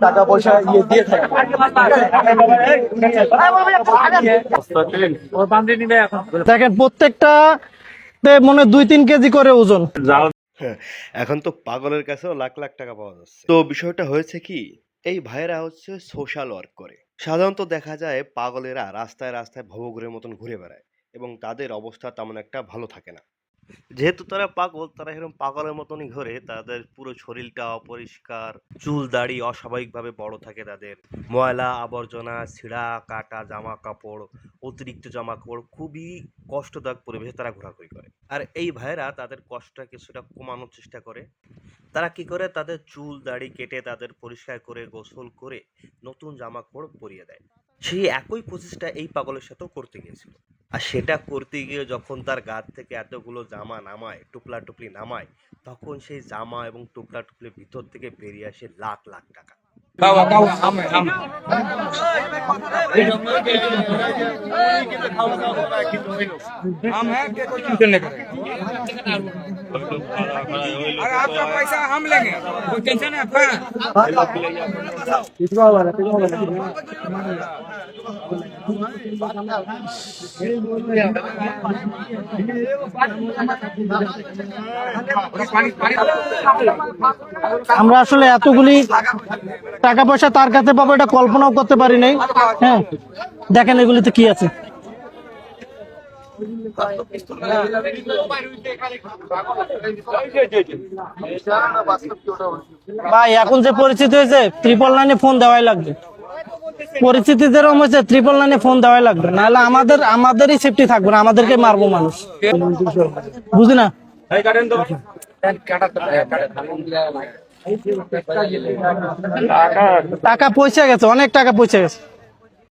টাকা পয়সা দিয়ে থাকে। দেখেন প্রত্যেকটা মনে 2-3 কেজি করে ওজন। হ্যাঁ, এখন তো পাগলের কাছেও লাখ লাখ টাকা পাওয়া যাচ্ছে। তো বিষয়টা হয়েছে কি, এই ভাইয়েরা হচ্ছে সোশ্যাল ওয়ার্ক করে। সাধারণত দেখা যায় পাগলেরা রাস্তায় রাস্তায় ভবঘুরের মতন ঘুরে বেড়ায় এবং তাদের অবস্থা তেমন একটা ভালো থাকে না। যেহেতু তারা পাগল, তারা এরকম পাগলের মতনই ঘোরে। তাদের পুরো শরীরটা অপরিষ্কার, চুল দাড়ি অস্বাভাবিকভাবে বড় থাকে, তাদের ময়লা আবর্জনা, ছিঁড়া কাটা জামা কাপড়, অতিরিক্ত জামা কাপড়, খুবই কষ্টদায়ক পরিবেশে তারা ঘোরাঘুরি করে। আর এই ভাইয়েরা তাদের কষ্টটা কিছুটা কমানোর চেষ্টা করে। তারা কি করে, তাদের চুল দাড়ি কেটে তাদের পরিষ্কার করে গোসল করে নতুন জামা কাপড় পরিয়ে দেয়। সেই একই প্রচেষ্টা এই পাগলের সাথেও করতে গিয়েছিল। আর সেটা করতে গিয়ে যখন তার গা থেকে এতগুলো জামা নামায়, টুপলা টুপলি নামায়, তখন সেই জামা এবং টুপলা টুপলির ভিতর থেকে বেরিয়ে আসে লাখ লাখ টাকা। आपका पैसा हम लेंगे, कोई टेंशन है आपका? আমরা আসলে এতগুলি টাকা পয়সা তার কাছে পাবো এটা কল্পনাও করতে পারি নাই। হ্যাঁ, দেখেন এগুলিতে কি আছে। ভাই এখন যে পরিস্থিতি হয়েছে 999 ফোন দেওয়াই লাগবে। পরিস্থিতি যেরকম হয়েছে 999 ফোন দেওয়াই লাগবে, নাহলে আমাদেরই সেফটি থাকবে না, আমাদেরকে মারবো মানুষ। বুঝি না টাকা পয়সা গেছে, অনেক টাকা পয়সা গেছে।